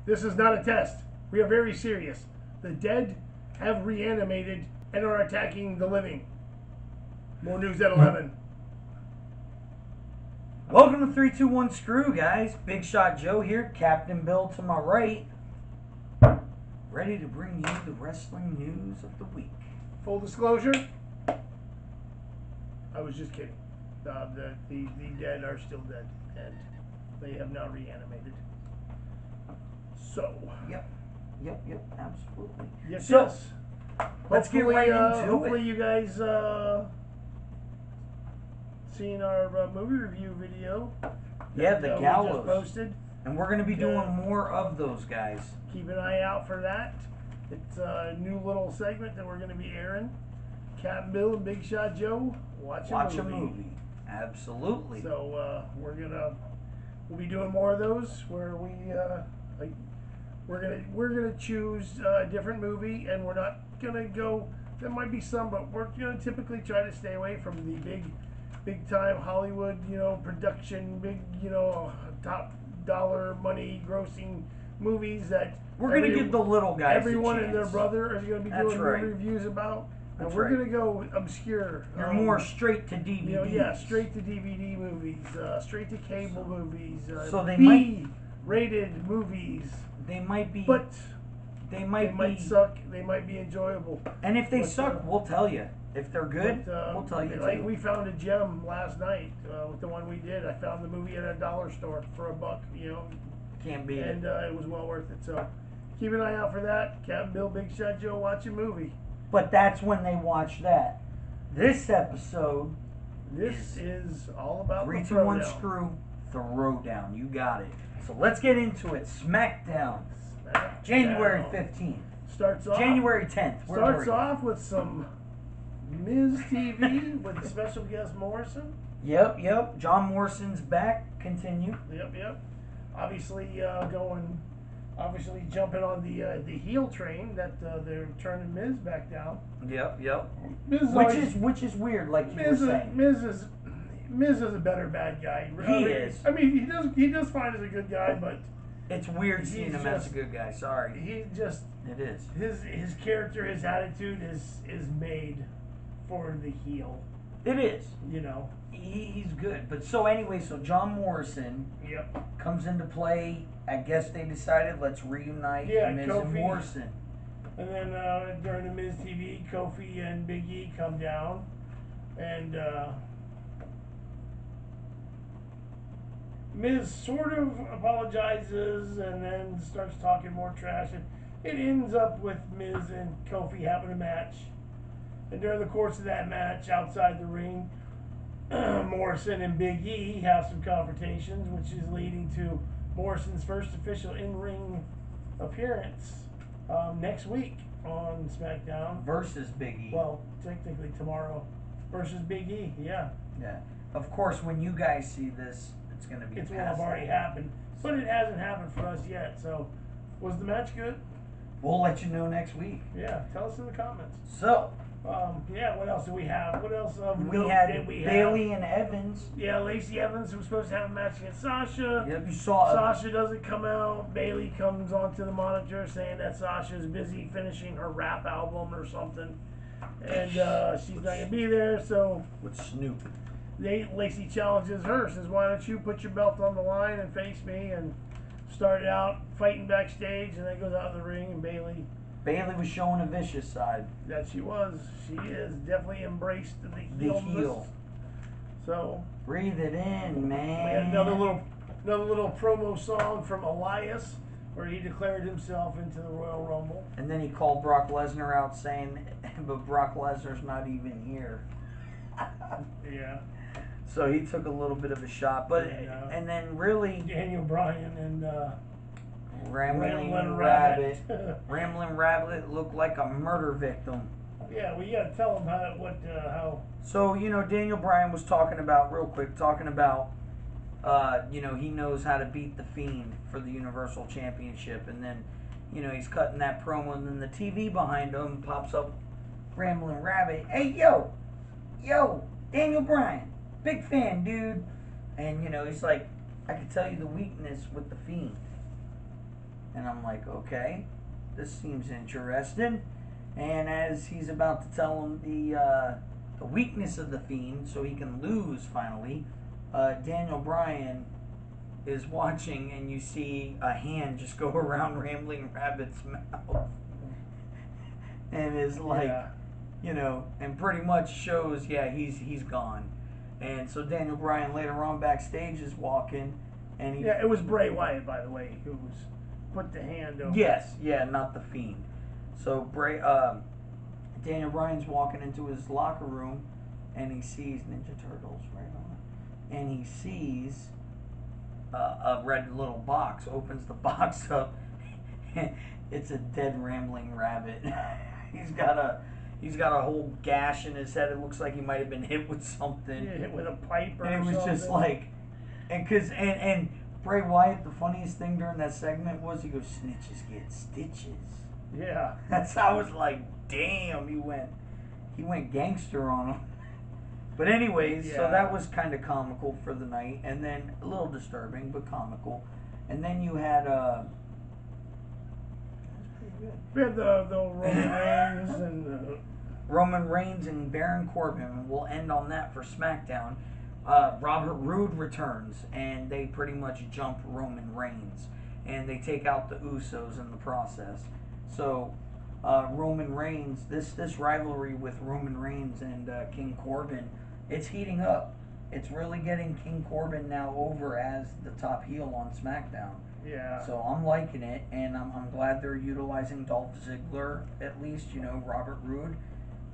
This is not a test. We are very serious. The dead have reanimated and are attacking the living. More news at 11. Welcome to 321 Screw, guys. Big Shot Joe here, Captain Bill to my right. Ready to bring you the wrestling news of the week. Full disclosure, I was just kidding. The dead are still dead, and they have not reanimated. So. Yep, absolutely. Yes, so, yes. Let's get right into hopefully it. you guys seen our movie review video. Yeah, the we Gallows. just posted. And we're going to be doing more of those, guys. Keep an eye out for that. It's a new little segment that we're going to be airing. Captain Bill and Big Shot Joe watch a movie. Absolutely. So we'll be doing more of those where we're gonna choose a different movie, and we're not gonna go. There might be some, but we're gonna typically try to stay away from the big time Hollywood, production, big, top dollar money grossing movies that we're gonna give the little guys everyone a chance. and their brother is gonna be doing movie reviews about. And we're gonna go obscure. You're more straight to DVD. Straight to DVD movies, straight to cable movies. So they rated movies. They might be, but they might suck. They might be enjoyable. And if they suck, we'll tell you. If they're good, we'll tell you like too. we found a gem last night with the one we did. I found the movie at a dollar store for $1. Can't beat it. And it was well worth it. So keep an eye out for that. Captain Bill, Big Shot Joe, watch a movie. But that's when they watch that. This episode, this is all about 321 Screw Throwdown. You got it. So let's get into it. SmackDown. January 15th. Starts off. January 10th. Starts off with some Miz TV with a special guest Morrison. Yep. John Morrison's back. Continue. Yep. Obviously jumping on the heel train that they're turning Miz back down. Yep. Which is weird, like you were saying. Miz is a better bad guy. He is. I mean, he does fine as a good guy, but it's weird seeing him as a good guy. Sorry. It is. His character, his attitude is made for the heel. It is. He's good. But so John Morrison comes into play. I guess they decided let's reunite Miz and Morrison. And then during the Miz TV, Kofi and Big E come down, and Miz sort of apologizes and then starts talking more trash, and it ends up with Miz and Kofi having a match. And during the course of that match, outside the ring, Morrison and Big E have some confrontations, which is leading to Morrison's first official in-ring appearance next week on SmackDown. Versus Big E. Well, technically tomorrow. Versus Big E, yeah. Of course, when you guys see this, it's going to be will have already happened. But it hasn't happened for us yet. So, was the match good? We'll let you know next week. Yeah, tell us in the comments. So, what else do we have? What else we had Bailey and Evans. Yeah, Lacey Evans was supposed to have a match against Sasha. Yep, you saw Sasha doesn't come out. Bailey comes onto the monitor saying that Sasha is busy finishing her rap album or something, and she's not gonna be there. So with Snoop, Lacey challenges her, says, "Why don't you put your belt on the line and face me?" And started out fighting backstage, and then goes out of the ring, and Bailey was showing a vicious side. That she was. She is definitely embraced the heel. So breathe it in, man. We had another little promo song from Elias where he declared himself into the Royal Rumble. And then he called Brock Lesnar out saying, "But Brock Lesnar's not even here." Yeah. So he took a little bit of a shot, but and then really Daniel Bryan and Rambling Rabbit. Rambling Rabbit looked like a murder victim. Yeah, well, you got to tell him how. So Daniel Bryan was talking about he knows how to beat the Fiend for the Universal Championship, and then he's cutting that promo, and then the TV behind him pops up, Rambling Rabbit. Hey yo, Daniel Bryan, big fan, dude. And he's like, I can tell you the weakness with the Fiend. And I'm like, okay, this seems interesting. And as he's about to tell him the weakness of the Fiend so he can lose finally, Daniel Bryan is watching, and you see a hand just go around Rambling Rabbit's mouth. And is like, and pretty much shows, he's gone. And so Daniel Bryan later on backstage is walking, and he... Yeah, it was Bray Wyatt, by the way, who was put the hand over. Yes, not the Fiend. So Daniel Bryan's walking into his locker room, and he sees Ninja Turtles right on it. And he sees a red little box, opens the box up, it's a dead Rambling Rabbit. He's got a whole gash in his head. It looks like he might have been hit with something. Yeah, hit with a pipe or something. And it was just like, and Bray Wyatt, the funniest thing during that segment was he goes, "Snitches get stitches." Yeah. That's how I was like, damn, he went gangster on him. But anyways, so that was kind of comical for the night, and then a little disturbing, but comical. And then you had we had the Roman Reigns and Roman Reigns and Baron Corbin, and we'll end on that for SmackDown. Robert Roode returns, and they pretty much jump Roman Reigns, and they take out the Usos in the process. So Roman Reigns, this rivalry with Roman Reigns and King Corbin, it's heating up. It's really getting King Corbin now over as the top heel on SmackDown. Yeah. So I'm liking it, and I'm glad they're utilizing Dolph Ziggler at least. Robert Roode.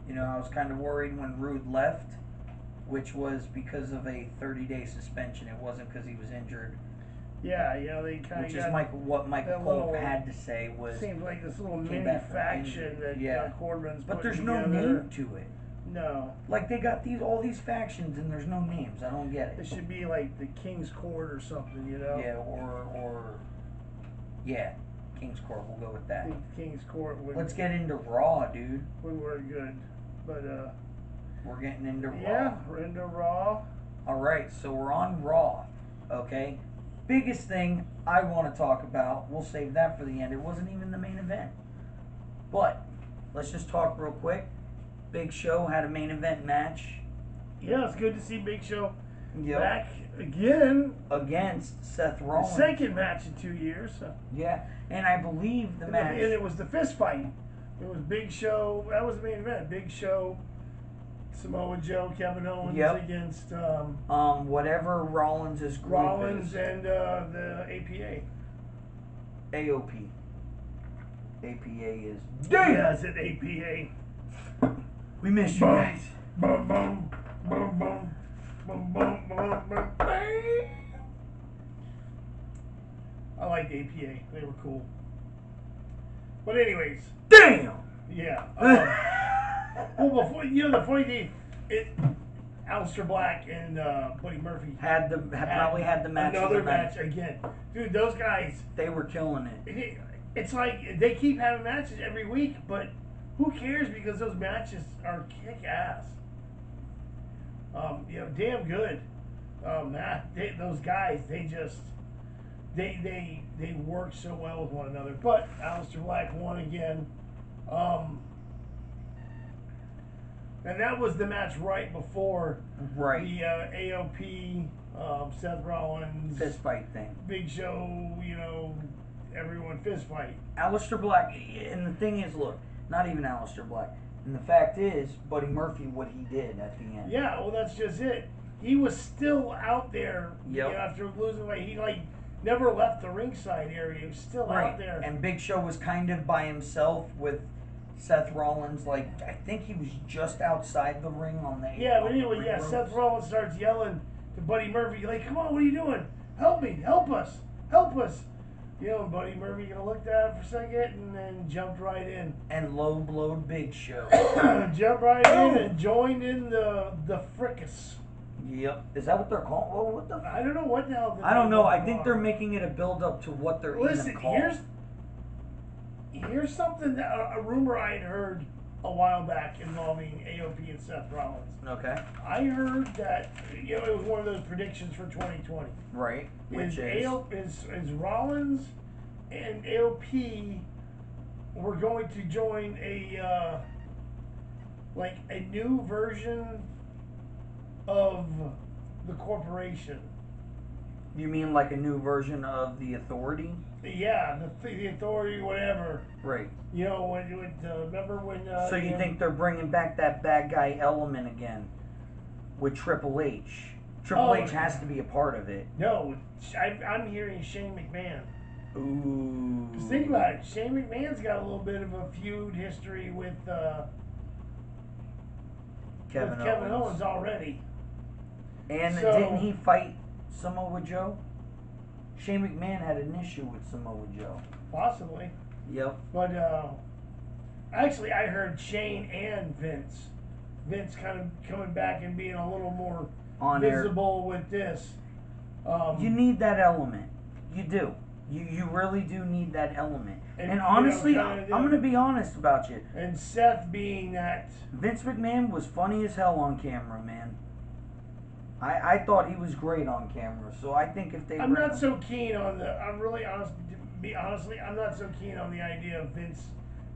I was kind of worried when Roode left, which was because of a 30-day suspension. It wasn't because he was injured. Yeah, they kind of. Which is what Michael Cole had to say was. Seems like this little mini faction that Corbin's. But there's no together. name to it. No. Like they got all these factions and there's no names. I don't get it. It should be like the King's Court or something, Yeah, or King's Court. We'll go with that. I think King's Court would. Let's get into Raw, dude. Would work good, but we're getting into Raw. Yeah, we're into Raw. All right, so we're on Raw. Okay. Biggest thing I want to talk about. We'll save that for the end. It wasn't even the main event, but let's just talk real quick. Big Show had a main event match. Yeah, it's good to see Big Show back again against Seth Rollins. The second match in 2 years. Yeah, and I believe the match. And it was the fist fight. It was Big Show. That was the main event. Big Show, Samoa Joe, Kevin Owens against whatever Rollins' group Rollins is. And the APA. AOP. APA is. Yeah, it's an APA. We missed you guys. Boom, boom, boom, boom, boom, boom, boom, boom, bang. I liked APA. They were cool. But anyways. Damn. Yeah. Well, before the funny thing, Aleister Black and Buddy Murphy probably had the match. Another match again, dude. Those guys. They were killing it. It's like they keep having matches every week, but who cares because those matches are kick ass. Damn good. Those guys, they work so well with one another. But Aleister Black won again. And that was the match right before the AOP, Seth Rollins fist fight thing. Big Show, everyone fist fight. Aleister Black, and the thing is, look, not even Aleister Black. And the fact is, Buddy Murphy, what he did at the end. Yeah, well, that's just it. He was still out there after losing weight. He, never left the ringside area. He was still out there. And Big Show was kind of by himself with Seth Rollins. I think he was just outside the ring on the but anyway, Seth Rollins starts yelling to Buddy Murphy, come on, what are you doing? Help me, help us. And Buddy Murphy looked at him for a second and then jumped right in. And low-blowed Big Show. Jumped right in and joined in the fricas. Yep. Is that what they're called? Well, what the? I don't know what the hell. I don't know. I think they're making it a build-up to what they're even called. Here's something a rumor I had heard a while back involving AOP and Seth Rollins. Okay. I heard that it was one of those predictions for 2020. Right. Is Rollins and AOP were going to join a like a new version of the corporation. You mean like a new version of the Authority? Yeah, the Authority, whatever. Right. You know, remember when? So you think they're bringing back that bad guy element again with Triple H? Triple H has to be a part of it. No, I'm hearing Shane McMahon. Ooh. Because think about it, Shane McMahon's got a little bit of a feud history with Kevin Owens already. And didn't he fight Samoa Joe? Shane McMahon had an issue with Samoa Joe. Possibly. Yep. But actually, I heard Shane and Vince kind of coming back and being a little more visible with this. You need that element. You do. You really do need that element. And honestly, I'm going to be honest about you. And Seth being that. Vince McMahon was funny as hell on camera, man. I thought he was great on camera. So I think if they I'm not so keen on the. I'm really honest. Honestly, I'm not so keen on the idea of Vince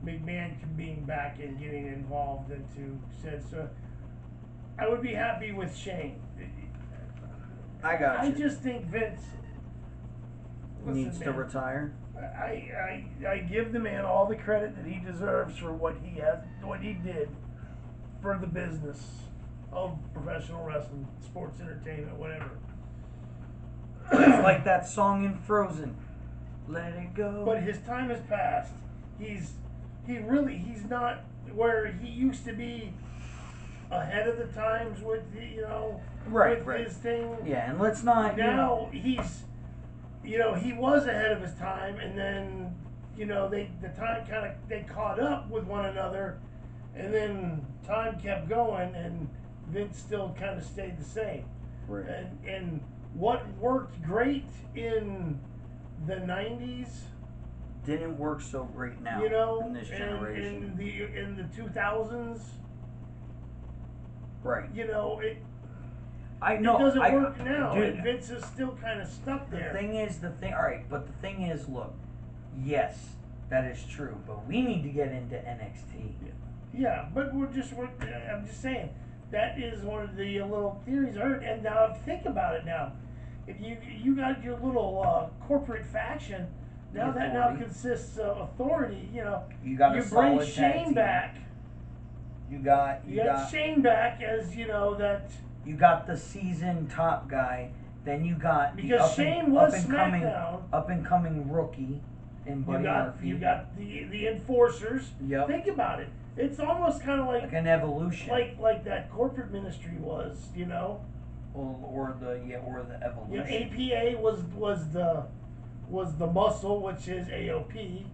McMahon being back and getting involved into said. So I would be happy with Shane. I got you. I just think Vince needs to retire. I give the man all the credit that he deserves for what he did for the business of professional wrestling, sports entertainment, whatever. It's like that song in Frozen. Let it go. But his time has passed. He's not where he used to be ahead of the times with his thing. Yeah, and let's not. Now he's, he was ahead of his time, and then they caught up with one another, and then time kept going, and Vince still kind of stayed the same. Right. And what worked great in the 90s didn't work so great now in this generation. In the 2000s. Right. It doesn't work now. Dude, and Vince is still kind of stuck there. Alright, but the thing is, look, yes, that is true, but we need to get into NXT. Yeah, but I'm just saying, that is one of the little theories I heard. And now think about it now. If you got your little corporate faction, now that now consists of Authority, you got you bring Shane back. You got Shane back as, that. You got the seasoned top guy. Then you got because Shane was SmackDown. Up and coming rookie in Buddy Murphy. You got the enforcers. Yep. Think about it. It's almost kind of like an evolution. Like that corporate ministry was, Or the evolution. APA was the muscle, which is AOP.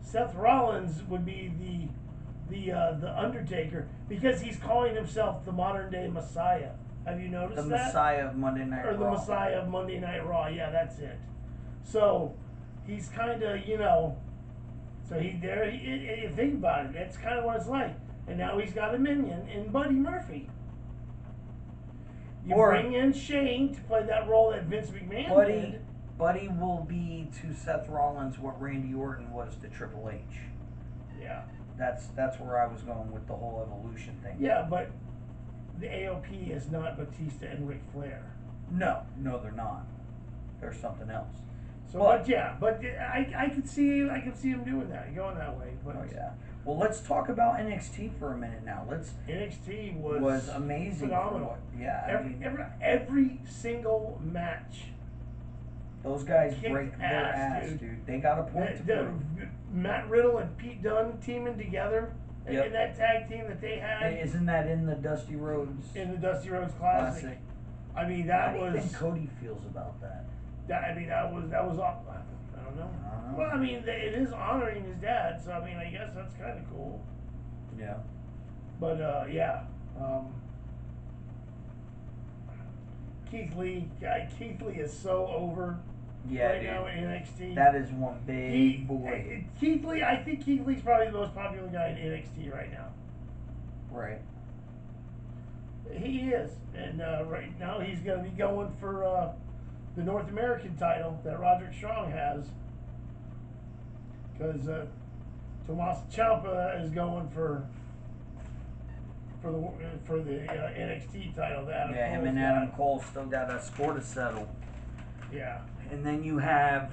Seth Rollins would be the Undertaker, because he's calling himself the modern day Messiah. Have you noticed that? The Messiah of Monday Night Raw. Or the Messiah of Monday Night Raw. Yeah, that's it. So he's kind of, so you think about it, that's kind of what it's like. And now he's got a minion in Buddy Murphy. You bring in Shane to play that role that Vince McMahon did. Buddy will be to Seth Rollins what Randy Orton was to Triple H. Yeah. That's where I was going with the whole evolution thing. Yeah, but the AOP is not Batista and Ric Flair. No, they're not. They're something else. So, but I could see him doing that, going that way. But yeah. Well, let's talk about NXT for a minute now. NXT was amazing. Phenomenal. Every single match. Those guys break their ass, dude. They got a point to prove. Matt Riddle and Pete Dunne teaming together in that tag team that they had. And isn't that in the Dusty Rhodes? In the Dusty Rhodes Classic. I mean, that was. How do you think Cody feels about that? That was. I don't know. Well, I mean, it is honoring his dad, so I mean, I guess that's kind of cool. Yeah. But Keith Lee is so over. Right now in NXT. That is one big boy. Keith Lee, I think Keith Lee's probably the most popular guy in NXT right now. Right. He is. And right now he's going to be going for the North American title that Roderick Strong has. because Tommaso Ciampa is going for the NXT title. That him and Adam Cole still got a score to settle. Yeah. And then you have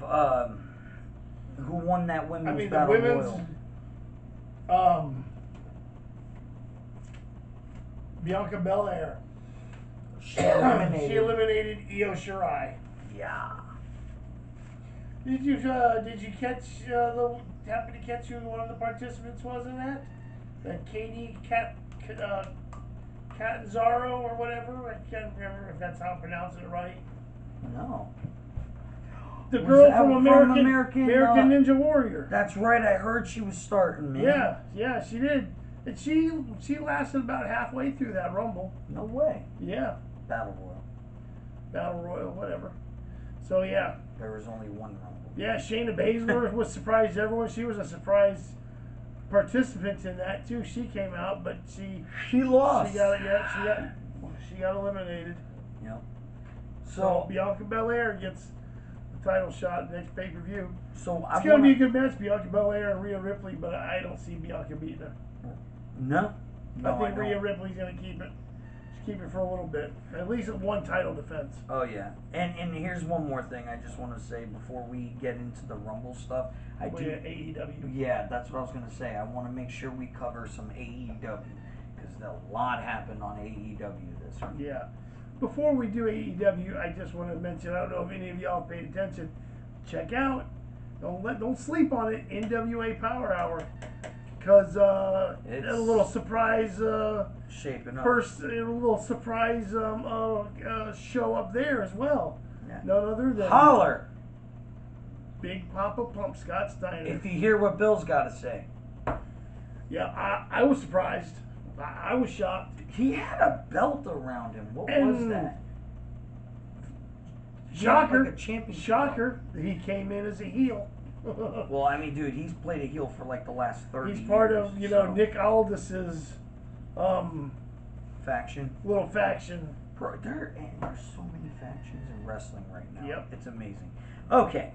who won that women's battle the women's, royal? Bianca Belair. She eliminated Io Shirai. Yeah. Did you catch happen to catch who one of the participants was in that? That Katie Catanzaro or whatever. I can't remember if that's how I'm pronouncing it right. No. The girl from American Ninja Warrior. That's right. I heard she was starting, man. Yeah, she did. And she lasted about halfway through that Rumble. No way. Yeah. Battle Royal, whatever. So yeah. There was only one Rumble. Yeah, Shayna Baszler was surprised everyone. She was a surprise participant in that too. She came out, but she lost. She got eliminated. Yep. So Bianca Belair gets the title shot next pay-per-view. So it's gonna be a good match, Bianca Belair and Rhea Ripley, but I don't see Bianca beating her. No. I think Rhea Ripley's gonna keep it. Keep it for a little bit. At least one title defense. Oh yeah. And here's one more thing I just want to say before we get into the Rumble stuff. AEW. Yeah, that's what I was gonna say. I want to make sure we cover some AEW because a lot happened on AEW this week. Yeah. Before we do AEW, I just want to mention. I don't know if any of y'all paid attention. Check out. Don't sleep on it. NWA Power Hour. Because a little surprise shaping up. A little surprise show up there as well. Yeah. None other than Holler! Big Papa Pump Scott Steiner. If you hear what Bill's got to say. Yeah, I was surprised. I was shocked. He had a belt around him. What was that? Shocker. Like a championship. Shocker. He came in as a heel. Well, I mean, dude, he's played a heel for like the last 30 years. He's part of, Nick Aldis's faction. Little faction. Bro, there's so many factions in wrestling right now. Yep. It's amazing. Okay.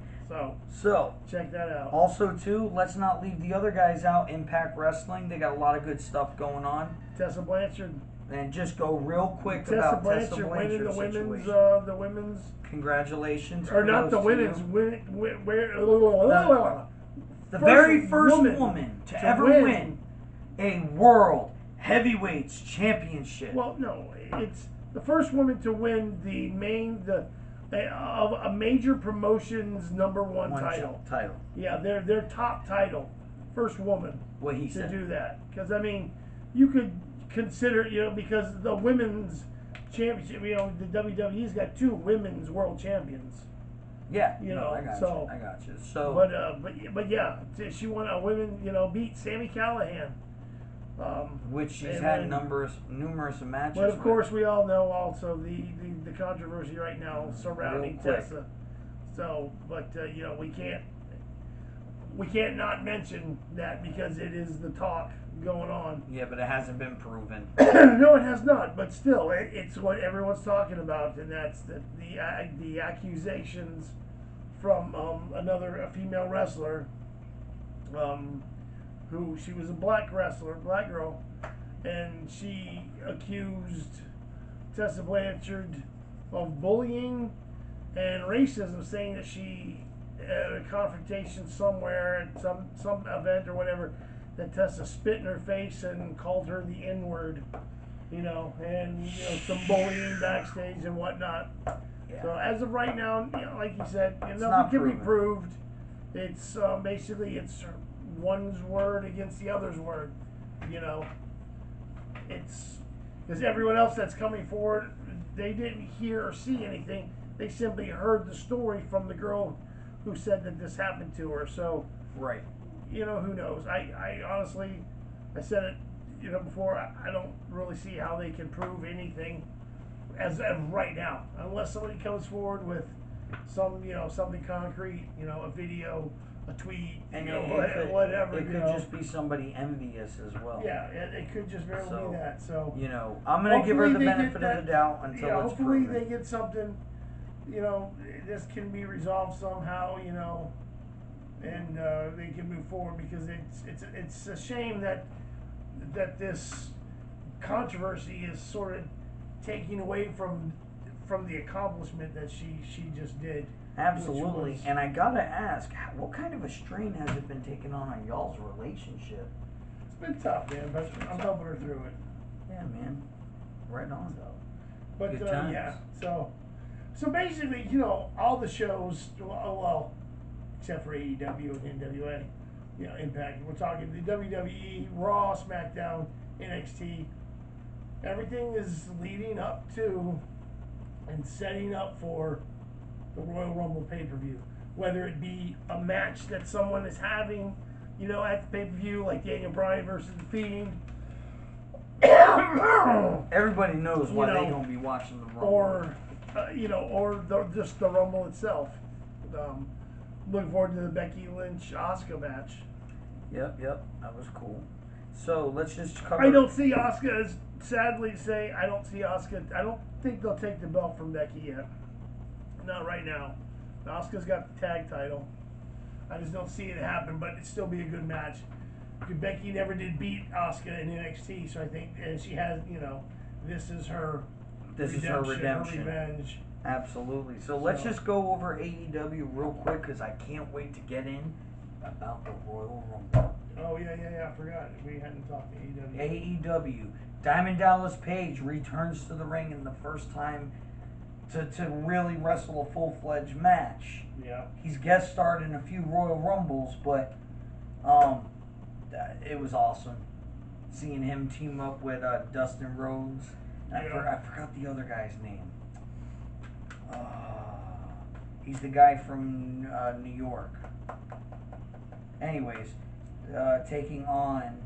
So check that out. Also, too, let's not leave the other guys out. Impact Wrestling, they got a lot of good stuff going on. Tessa Blanchard. And just go real quick about Tessa Blanchard's situation. The women's. Congratulations. Or not the women's. The very first woman to ever win a World Heavyweights Championship. Well, no, it's the first woman to win of a major promotion's #1 title. Yeah, their top title. First woman to do that. Because, I mean, you could consider, because the women's championship, the WWE's got 2 women's world champions. Yeah, I got you. So, but yeah, she won a women, beat Sami Callihan. Which she's had numerous matches. But of course, we all know also the controversy right now surrounding Tessa. So, but we can't not mention that because it is the talk going on. Yeah, but it hasn't been proven. No, it has not. But still, it's what everyone's talking about, and that's the accusations from a female wrestler. Who she was a black girl, and she accused Tessa Blanchard of bullying and racism, saying that she at a confrontation somewhere at some event or whatever, that Tessa spit in her face and called her the N-word, and some bullying backstage and whatnot. Yeah. So as of right now, like you said, nothing can be proved. It's basically it's one's word against the other's word, It's because everyone else that's coming forward, they didn't hear or see anything. They simply heard the story from the girl who said that this happened to her. So, right. Who knows? I honestly, I said it, before. I don't really see how they can prove anything as of right now, unless somebody comes forward with something concrete, a video, a tweet, and whatever. It could just be somebody envious as well. Yeah, it could just very well be that. So I'm gonna give her the benefit of the doubt until it's hopefully proven. They get something. This can be resolved somehow. And they can move forward because it's a shame that this controversy is sort of taking away from the accomplishment that she just did. Absolutely. And I gotta ask, what kind of a strain has it been taking on y'all's relationship? It's been tough, man, but I'm helping her through it. Yeah, man. Right on. But Good times. yeah, so basically, all the shows, well, except for AEW and NWA, Impact. We're talking the WWE, Raw, SmackDown, NXT. Everything is leading up to and setting up for the Royal Rumble pay-per-view. Whether it be a match that someone is having, at the pay-per-view, like Daniel Bryan versus The Fiend. Everybody knows why they're going to be watching the Rumble. Or just the Rumble itself. Looking forward to the Becky Lynch Asuka match. Yep, that was cool. So let's just cover. I don't see Asuka, as sadly to say, I don't think they'll take the belt from Becky yet. Not right now. Asuka's got the tag title. I just don't see it happen, but it'd still be a good match. Becky never did beat Asuka in NXT, so I think, and she has, this is her redemption. Her revenge. Absolutely. So let's just go over AEW real quick because I can't wait to get in about the Royal Rumble. Oh, yeah, I forgot. We hadn't talked to AEW. AEW. Diamond Dallas Page returns to the ring in the first time to really wrestle a full-fledged match. Yeah. He's guest starred in a few Royal Rumbles, but it was awesome seeing him team up with Dustin Rhodes. I forgot the other guy's name. He's the guy from New York. Anyways, taking on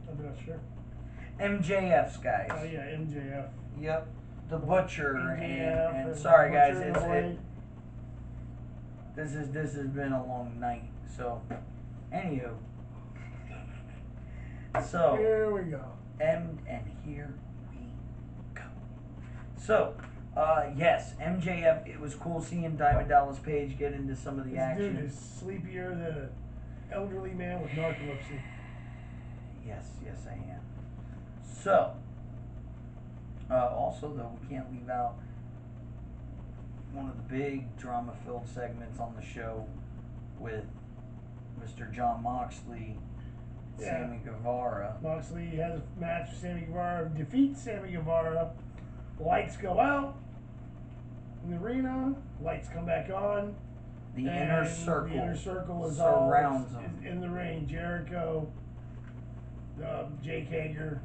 I'm not sure. MJF's guys. Oh yeah, MJF. Yep, the Butcher MJF and sorry guys, this has been a long night. So, anywho, so here we go. And here we go. So, yes, MJF. It was cool seeing Diamond Dallas Page get into some of the action. This dude is sleepier than an elderly man with narcolepsy. Yes, I am. So, also though, we can't leave out one of the big drama-filled segments on the show with Mr. Jon Moxley, Sammy Guevara. Moxley has a match with Sammy Guevara, defeats Sammy Guevara. Lights go out in the arena. Lights come back on. The inner circle. The inner circle is surrounds all in the ring. Jericho, Jake Hager,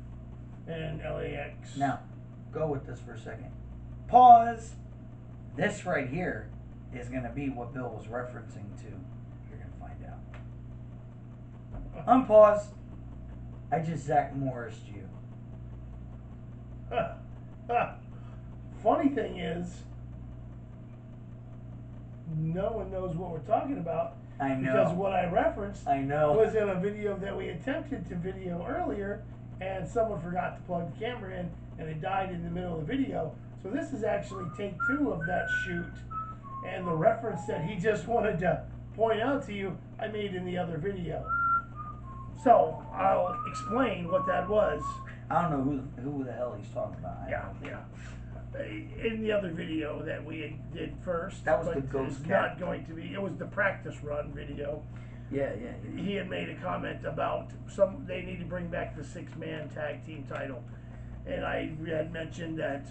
and LAX. Now, go with this for a second. Pause. This right here is going to be what Bill was referencing to. You're going to find out. Unpause. I just Zach Morris'd you. Funny thing is, no one knows what we're talking about. I know. Because what I referenced was in a video that we attempted to video earlier, and someone forgot to plug the camera in, and it died in the middle of the video. So this is actually take 2 of that shoot, and the reference that he just wanted to point out to you, I made in the other video. So I'll explain what that was. I don't know who the hell he's talking about. Yeah. In the other video that we did first, that was the Ghost Cat. Not going to be. It was the practice run video. Yeah. He had made a comment about they need to bring back the 6-man tag team title, and I had mentioned that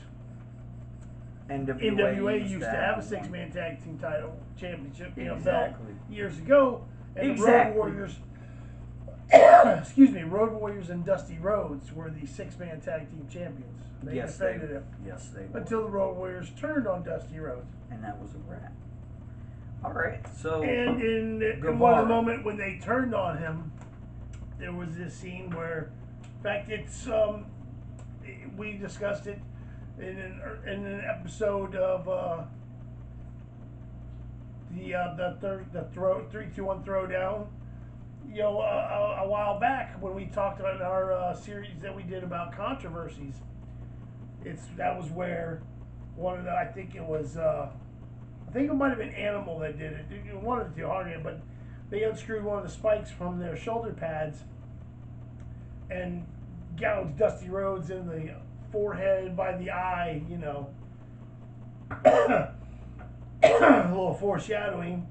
NWA used to have a 6-man tag team title championship, belt years ago, and the Road Warriors. Road Warriors and Dusty Rhodes were the 6-man tag team champions. They defended it. Yes, they were. Until the Road Warriors turned on Dusty Rhodes. And that was a wrap. All right, so. And in one of the moment when they turned on him, there was this scene where, in fact, we discussed it in an episode of the 3-2-1 Throwdown. A while back when we talked about our series that we did about controversies, that was where one of the, I think it was, I think it might have been Animal that did it. One of the two, but they unscrewed one of the spikes from their shoulder pads and gouged Dusty Rhodes in the forehead by the eye, you know. A little foreshadowing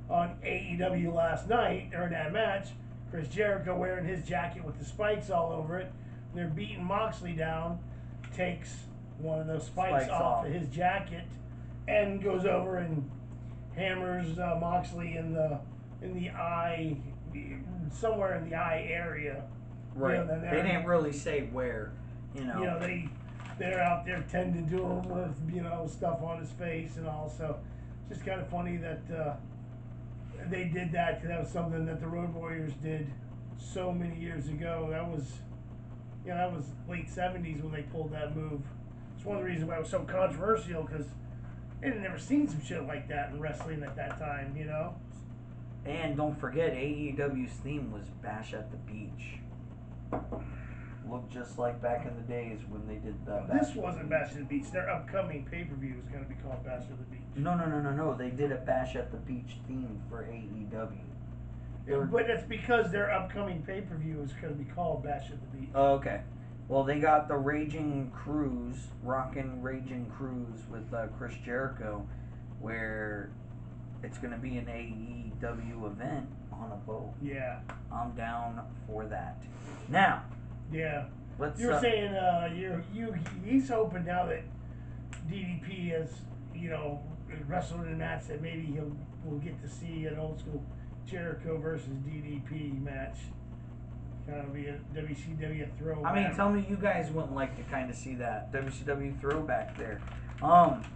on AEW last night during that match. Chris Jericho wearing his jacket with the spikes all over it. They're beating Moxley down, takes one of those spikes off of his jacket, and goes over and hammers Moxley in the eye, somewhere in the eye area. Right. You know, they didn't really say where. You know they're out there tending to him with stuff on his face and all. So it's just kind of funny that they did that, because that was something that the Road Warriors did so many years ago. That was late '70s when they pulled that move. It's one of the reasons why it was so controversial, because they had never seen some shit like that in wrestling at that time, you know. And don't forget, AEW's theme was Bash at the Beach. Looked just like back in the days when they did the. This wasn't Bash at the Beach. Their upcoming pay-per-view is going to be called Bash at the Beach. No. They did a Bash at the Beach theme for AEW. But it's because their upcoming pay-per-view is going to be called Bash at the Beach. Oh, okay. Well, they got the Raging Cruise, Rockin' Raging Cruise with Chris Jericho, where it's going to be an AEW event on a boat. Yeah. I'm down for that. Now. Yeah. You're saying he's hoping now that DDP has, wrestled in a match, that maybe we'll get to see an old school Jericho versus DDP match. Kind of be a WCW throwback. I mean, tell me you guys wouldn't like to kind of see that WCW throwback there. Diamond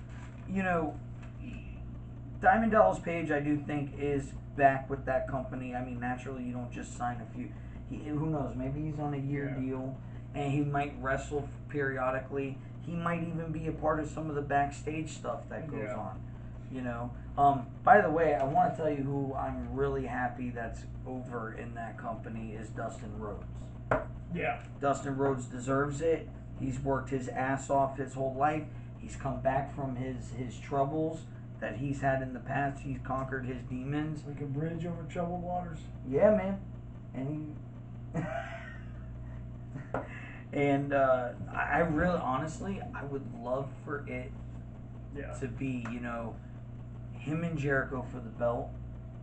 Dallas Page, I do think, is back with that company. I mean, naturally, you don't just sign a few. Who knows? Maybe he's on a year deal, and he might wrestle periodically. He might even be a part of some of the backstage stuff that goes on. By the way, I want to tell you who I'm really happy that's over in that company is Dustin Rhodes. Yeah. Dustin Rhodes deserves it. He's worked his ass off his whole life. He's come back from his troubles that he's had in the past. He's conquered his demons. Like a bridge over troubled waters. Yeah, man. And he... and I really, honestly, I would love for it to be, him and Jericho for the belt,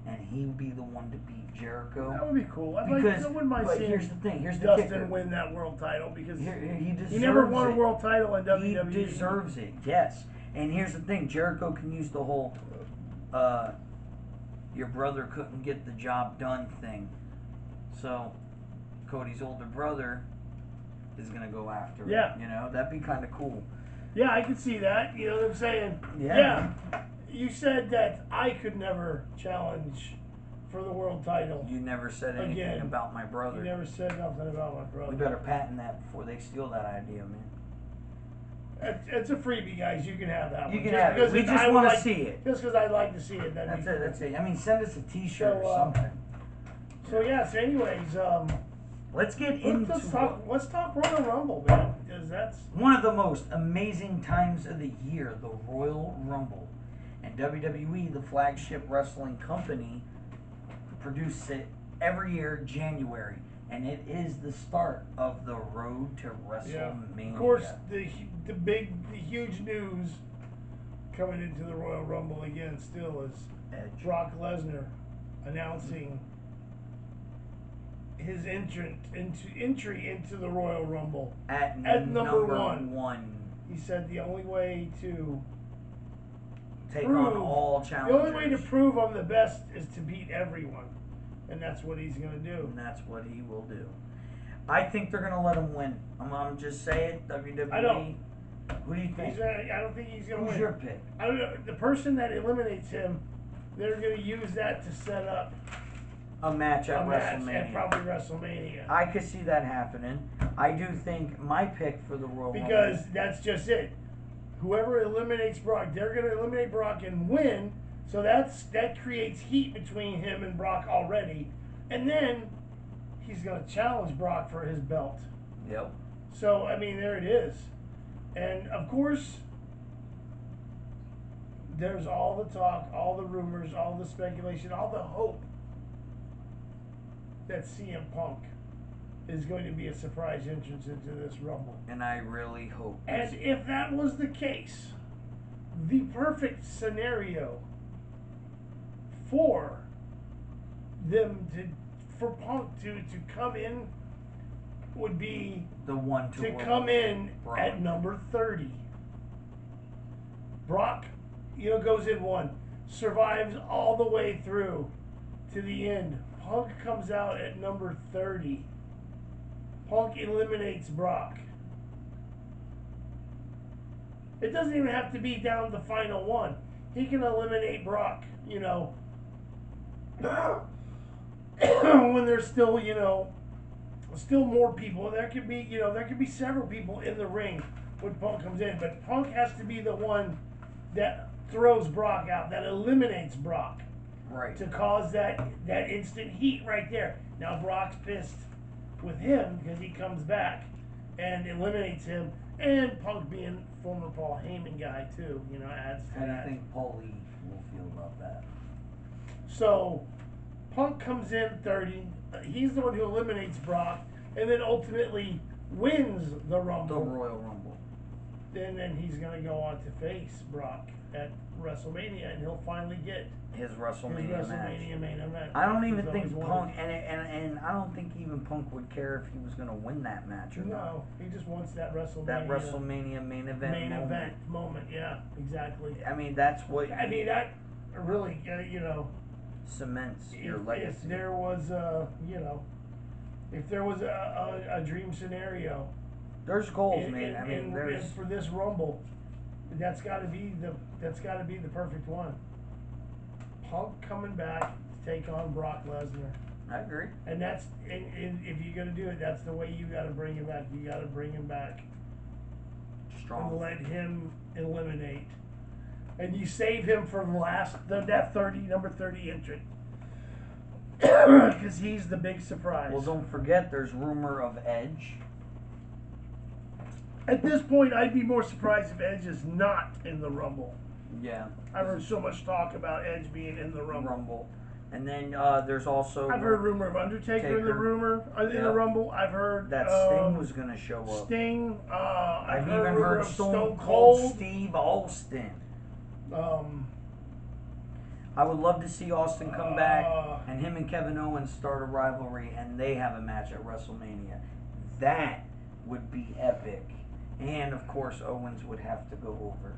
and he be the one to beat Jericho. That would be cool. I wouldn't mind seeing here's the thing. Here's the Dustin kicker. win that world title, because he never won a world title in WWE. He deserves it, yes. And here's the thing. Jericho can use the whole your brother couldn't get the job done thing. So Cody's older brother is going to go after it. Yeah. That'd be kind of cool. Yeah, I can see that. You know what I'm saying? Yeah. You said that I could never challenge for the world title. You never said anything about my brother. You never said nothing about my brother. We better patent that before they steal that idea, man. It's a freebie, guys. You can have that one. You can have it. We just want to see it. Just because I'd like to see it. That's it. I mean, send us a T-shirt or something. So, anyways, let's get into let's talk Royal Rumble, man, because that's one of the most amazing times of the year, the Royal Rumble. And WWE, the flagship wrestling company, produces it every year, January. And it is the start of the road to WrestleMania. Yeah. Of course, the huge news coming into the Royal Rumble again still is Brock Lesnar announcing his entry into the Royal Rumble at number one. He said the only way to take on all challengers. The only way to prove I'm the best is to beat everyone. And that's what he's going to do. And that's what he will do. I think they're going to let him win. I'm going to just say it. WWE. I don't. Who do you think? I don't think he's going to win. Who's your pick? I don't know. The person that eliminates him, they're going to use that to set up a match at WrestleMania. And probably WrestleMania. I could see that happening. I do think my pick for the Royal Rumble. Because that's just it. Whoever eliminates Brock, they're going to eliminate Brock and win. So that creates heat between him and Brock already. And then he's going to challenge Brock for his belt. Yep. So, I mean, there it is. And, of course, there's all the talk, all the rumors, all the speculation, all the hope that CM Punk is going to be a surprise entrance into this Rumble. And I really hope. And if that was the case, the perfect scenario for Punk to come in would be the one to come in at number 30. Brock, goes in 1, survives all the way through to the end. Punk comes out at number 30. Punk eliminates Brock. It doesn't even have to be down to the final one. He can eliminate Brock, when there's still, still more people. There could be several people in the ring when Punk comes in, but Punk has to be the one that throws Brock out, that eliminates Brock. Right. To cause that instant heat right there. Now Brock's pissed with him because he comes back and eliminates him, and Punk being former Paul Heyman guy too, adds to that. How do you think Paul Lee will feel about that? So Punk comes in 30. He's the one who eliminates Brock, and then ultimately wins the Rumble. The Royal Rumble. And then he's gonna go on to face Brock at WrestleMania, and he'll finally get his WrestleMania main event. I don't even think Punk, and I don't think even Punk would care if he was going to win that match or not. No, he just wants that WrestleMania. That WrestleMania main event moment. Yeah, exactly. I mean, that's what. I mean, that really, cements your legacy. If there was a dream scenario, there's goals, man. I mean, there's for this Rumble, that's got to be the perfect one. Punk coming back to take on Brock Lesnar. I agree. And that's if you're gonna do it, that's the way you got to bring him back. You got to bring him back strong and let him eliminate. And you save him for that number 30 entrant, because he's the big surprise. Well, don't forget, there's rumor of Edge. At this point, I'd be more surprised if Edge is not in the Rumble. Yeah. I've heard so much talk about Edge being in the Rumble. And then there's also... I've heard rumor of Undertaker in the Rumble. I've heard... that Sting was going to show up. Sting. I've even heard Stone Cold Steve Austin. I would love to see Austin come back and him and Kevin Owens start a rivalry and they have a match at WrestleMania. That would be epic. And, of course, Owens would have to go over.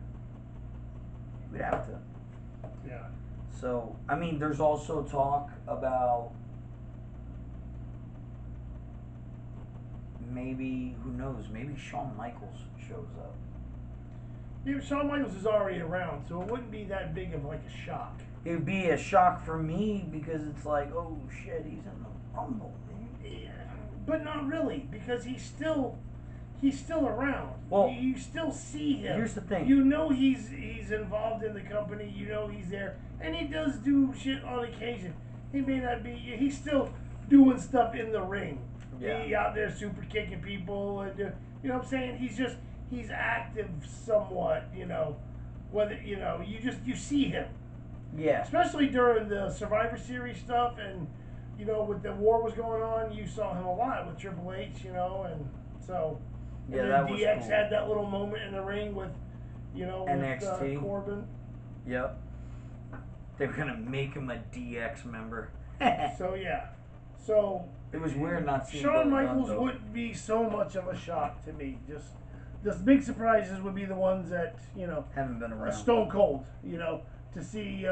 We'd have to. Yeah. So, I mean, there's also talk about maybe, who knows, maybe Shawn Michaels shows up. Yeah, Shawn Michaels is already around, so it wouldn't be that big of like a shock. It would be a shock for me because it's like, oh shit, he's in the Rumble, man. Yeah, but not really, because he's still around. Well, you still see him. Here's the thing. You know he's involved in the company. You know he's there, and he does do shit on occasion. He may not be. He's still doing stuff in the ring. Yeah. He out there super kicking people, and you know what I'm saying. He's active somewhat. Whether you see him. Yeah. Especially during the Survivor Series stuff, and with the war was going on, you saw him a lot with Triple H. And so. And yeah, then that was DX cool. had that little moment in the ring with, NXT. with Corbin. Yep. They were gonna make him a DX member. So yeah, so it was weird not seeing Shawn Michaels wouldn't be so much of a shock to me. Just the big surprises would be the ones that haven't been around. Stone Cold, to see.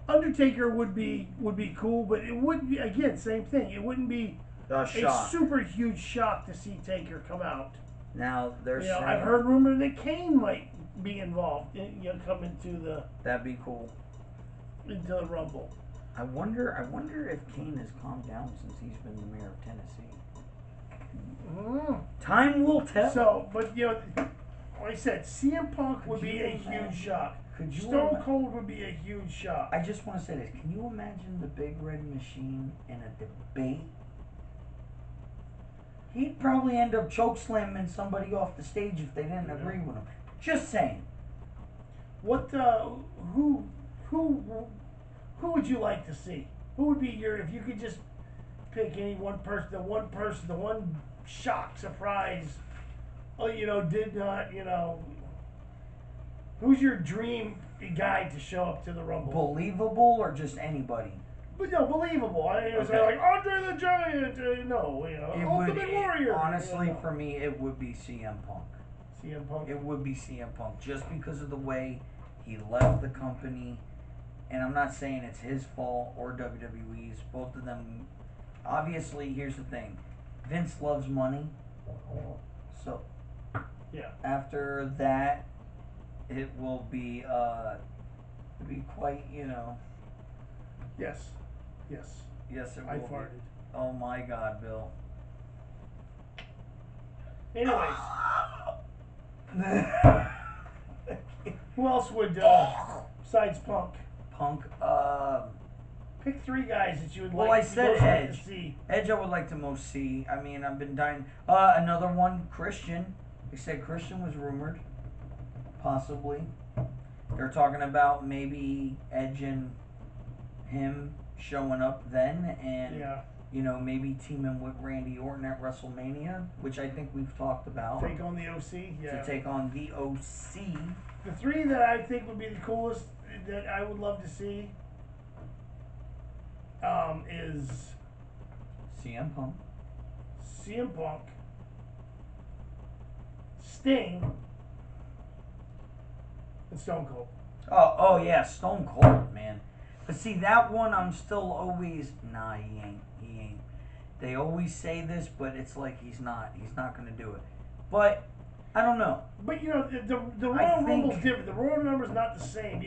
Undertaker would be cool, but it would be, again, same thing. It wouldn't be a super huge shock to see Taker come out. Now there's I've heard rumor that Kane might be involved come into the that'd be cool into the Rumble. I wonder if Kane has calmed down since he's been the mayor of Tennessee. Time will tell. So, but like I said, CM Punk would be a huge shock. Stone Cold would be a huge shock. I just want to say this: can you imagine the Big Red Machine in a debate? He'd probably end up chokeslamming somebody off the stage if they didn't agree with him. Just saying. What who who who would you like to see? Who would be your if you could just pick any one person, the one shock, surprise, did not, who's your dream guy to show up to the Rumble? Believable or just anybody? But no, believable. I mean, it was Okay. like Andre the Giant, Ultimate Warrior. Honestly, for me, it would be CM Punk. CM Punk. It would be CM Punk just because of the way he left the company. And I'm not saying it's his fault or WWE's. Both of them. Obviously, here's the thing. Vince loves money. So, yeah. After that, it will be quite, Yes. Yes. Yes, it will. I farted. Oh my God, Bill. Anyways. Who else would, besides Punk? Punk, Pick 3 guys that you would well, like I said Edge. to see. Edge, I would like to most see. I mean, I've been dying. Another one, Christian. They said Christian was rumored, possibly. They're talking about maybe Edge and him showing up then, and maybe teaming with Randy Orton at WrestleMania, which I think we've talked about. Take on the OC, yeah. To take on the OC. The 3 that I think would be the coolest that I would love to see is CM Punk, Sting, and Stone Cold. Oh yeah, Stone Cold, man. But see, that one I'm still always, nah, he ain't. They always say this, but it's like he's not gonna do it. But I don't know. But the Royal Rumble's different. The Royal Rumble's not the same.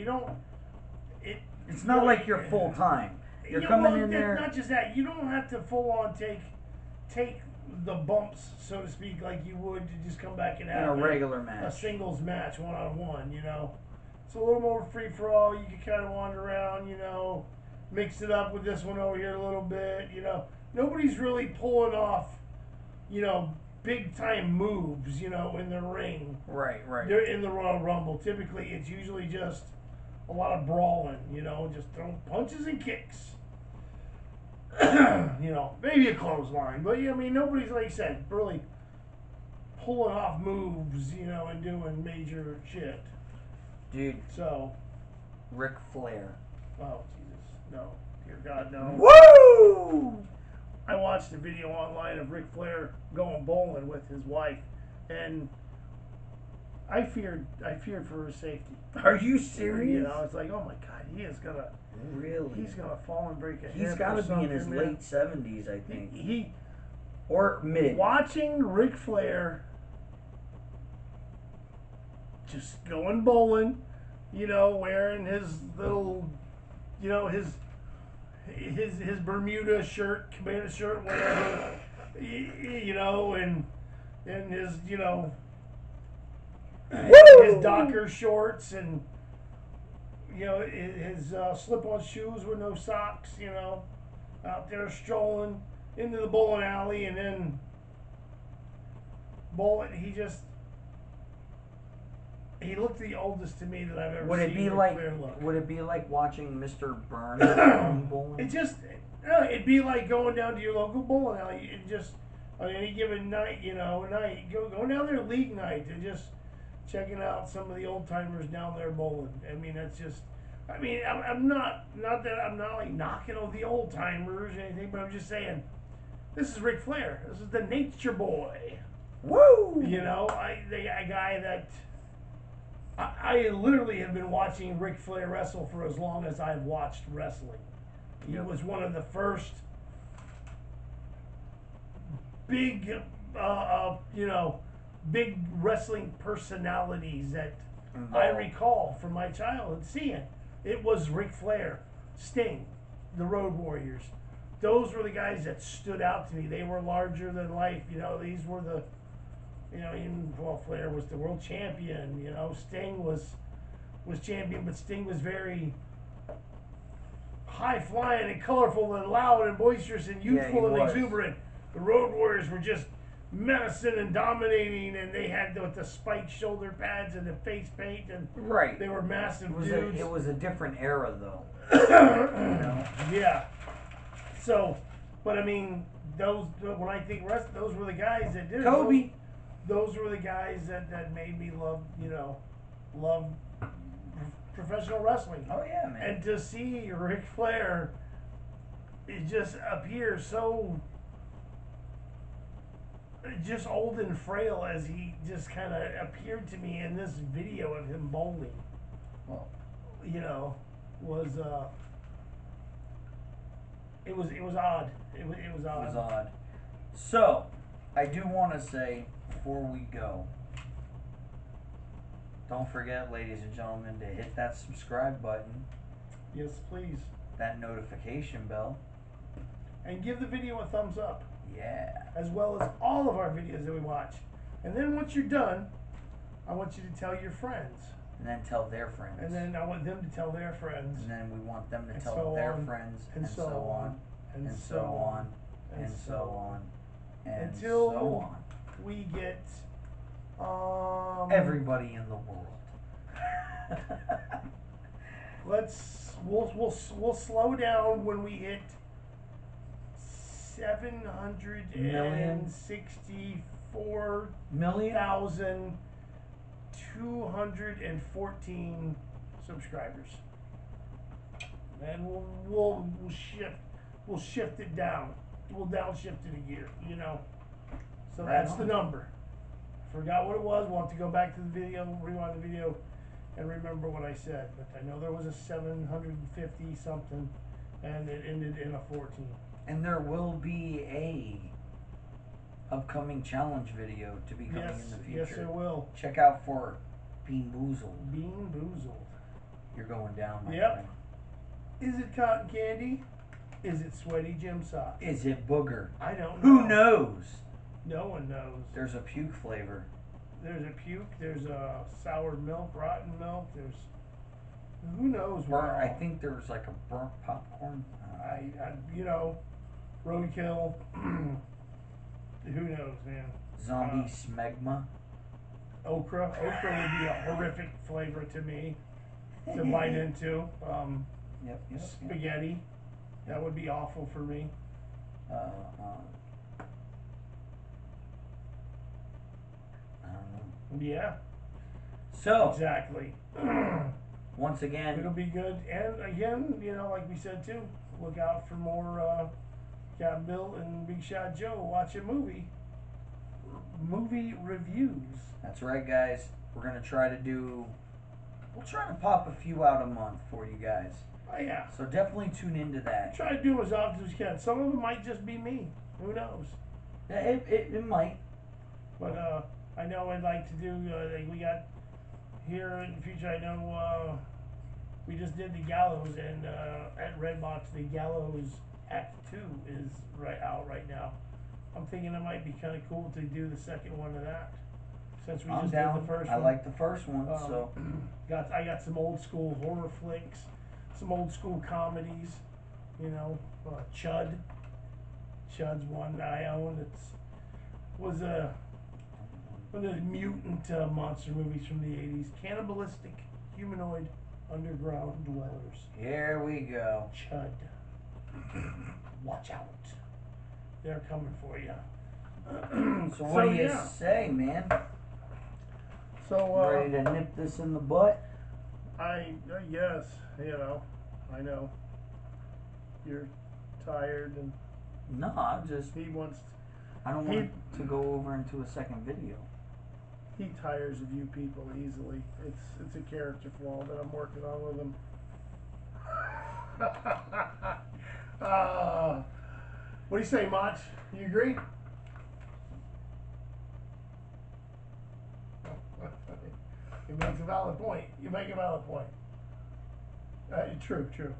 It's not like you're full time. You're coming in there. Not just that. You don't have to full on take the bumps, so to speak, like you would to just come back and have a regular match, a singles match, 1-on-1. It's a little more free for all. You can kind of wander around. Mix it up with this one over here a little bit. Nobody's really pulling off, big time moves, in the ring. Right. They're in the Royal Rumble. Typically, it's usually just a lot of brawling, just throwing punches and kicks. Maybe a clothesline, but nobody's, like I said, really pulling off moves, and doing major shit. Dude. So. Ric Flair. Oh, Jesus. No. Dear God, no. Woo! I watched a video online of Ric Flair going bowling with his wife, and I feared for his safety. Are you serious? It's like, oh my God, he is gonna he's gonna fall and break a hip. He's got to be in his late 70s, I think. He or mid. Watching Ric Flair just going bowling, wearing his little, his Bermuda shirt, cabana shirt, whatever, and his, his Docker shorts and, his slip-on shoes with no socks, out there strolling into the bowling alley and then bowling. He looked the oldest to me that I've ever seen. Would it be like watching Mr. Burns bowling? It'd be like going down to your local bowling alley and just on any given night, going down there league night and just checking out some of the old timers down there bowling. I'm not like knocking on the old timers or anything, but I'm just saying, this is Ric Flair. This is the Nature Boy. Woo! A guy that. I literally have been watching Ric Flair wrestle for as long as I've watched wrestling. He was one of the first big, big wrestling personalities that I recall from my childhood seeing. It was Ric Flair, Sting, the Road Warriors. Those were the guys that stood out to me. They were larger than life. These were the. Flair was the world champion. Sting was champion, but Sting was very high flying and colorful and loud and boisterous and youthful and exuberant. The Road Warriors were just menacing and dominating, and they had the spiked shoulder pads and the face paint, and Right. they were massive It dudes. was a different era, though. Yeah. So, but I mean, when I think those were the guys that did it. Kobe. Those were the guys that made me love professional wrestling. Oh yeah, man. And to see Ric Flair, it just appears so just old and frail as he just kind of appeared to me in this video of him bowling. Well, was it was odd. It was odd. It was odd. So, I do want to say before we go, don't forget, ladies and gentlemen, to hit that subscribe button. Yes, please. That notification bell. And give the video a thumbs up. Yeah. As well as all of our videos that we watch. And then once you're done, I want you to tell your friends. And then tell their friends. And then I want them to tell their friends. And then we want them to and tell so their on, friends. And so on. And so on. And so on. And until so on. We get everybody in the world. We'll slow down when we hit 764,214 subscribers. And we'll shift it down. We'll downshift it a year, So Right that's on. the number. Forgot what it was. We'll have to go back to the video, rewind the video, and remember what I said. But I know there was a 750 something, and it ended in a 14. And there will be a upcoming challenge video to be coming in the future. Yes, there will. Check out for Bean Boozled. Bean Boozled. You're going down, my Yep. friend. Is it cotton candy? Is it sweaty gym socks? Is it booger? I don't know. Who knows? No one knows. There's a puke flavor. There's a puke. There's a sour milk, rotten milk. There's who knows what. I think there's like a burnt popcorn. Roadkill. Who knows, man? Zombie smegma. Okra. Okra would be a horrific flavor to me to bite into. Yep. Spaghetti. That would be awful for me. I don't know. Yeah. So Exactly. once again, It'll be good. And again, like we said too, look out for more Captain Bill and Big Shot Joe watch a movie reviews. that's right, guys. We're gonna try to we'll try to pop a few out a month for you guys. Oh yeah. So definitely tune into that. Try to do them as often as you can. Some of them might just be me. Who knows? It might. But I know I'd like to do. Like we got here in the future. I know we just did the Gallows, and at Redbox, the Gallows Act 2 is out right now. I'm thinking it might be kind of cool to do the second one of that, since we I'm just down. did the first I one. like the first one, so I got some old school horror flicks, some old school comedies. Chud. Chud's one that I own. Was one of the mutant monster movies from the 80s. Cannibalistic humanoid underground dwellers. here we go. Chud. Watch out. They're coming for you. So what do you yeah. say, man? So Ready to nip this in the butt? yes, I know. You're tired, and No, I just he wants. I don't want to go over into a second video. He tires of you people easily. It's a character flaw that I'm working on with him. What do you say, Mach? You agree? He makes a valid point. You make a valid point. True.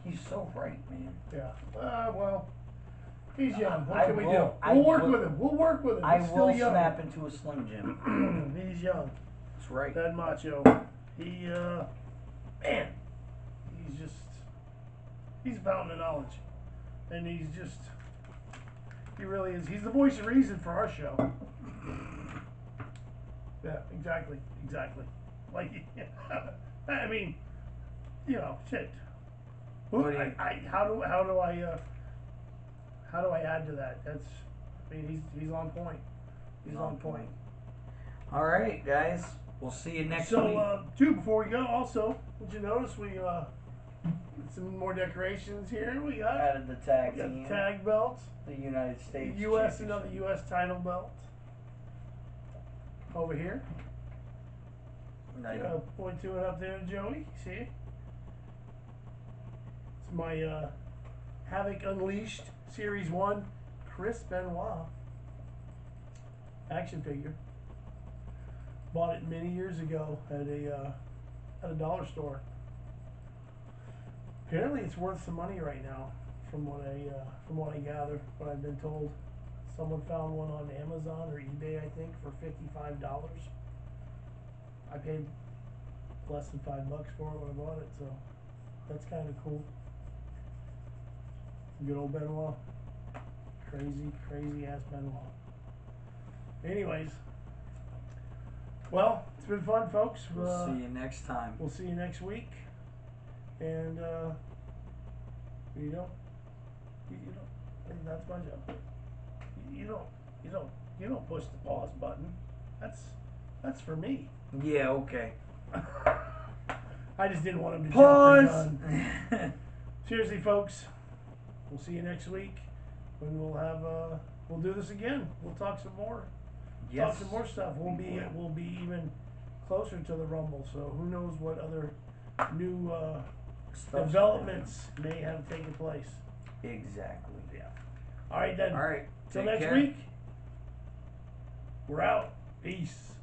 He's so right, man. Yeah. Well, he's young. What I can we will- do? I We'll work will- with him. We'll work with him. I He's will still young. snap into a Slim Jim. He's young. That's right. That Macho. He, man, he's a fountain of knowledge. And he's He really is. He's the voice of reason for our show. Yeah, exactly. Like, I mean, shit. How do I add to that? He's on point. He's on point. All right, guys. We'll see you next week. So, too, before we go, also, did you notice we some more decorations here? We got added the tag we got team. the tag belts. The United States. The U.S. another U.S. title belt. Over here. Nice. Point to it up there, Joey. See it? It's my Havoc Unleashed Series 1 Chris Benoit action figure. Bought it many years ago at a dollar store. Apparently, it's worth some money right now, from what I gather. What I've been told. Someone found one on Amazon or eBay, I think, for $55. I paid less than $5 for it when I bought it, so that's kind of cool. Good old Benoit. Crazy ass Benoit. Anyways, well, it's been fun, folks. We'll see you next time. We'll see you next week. And you don't. That's my job. You don't push the pause button. That's for me. Yeah. Okay. I just didn't want him to pause. Jump the gun. Seriously, folks. We'll see you next week when we'll do this again. We'll talk some more. Yes. Talk some more stuff. We'll be even closer to the Rumble. So who knows what other new developments may have taken place. Exactly. Yeah. All right then. All right. Till next week. We're out. Peace.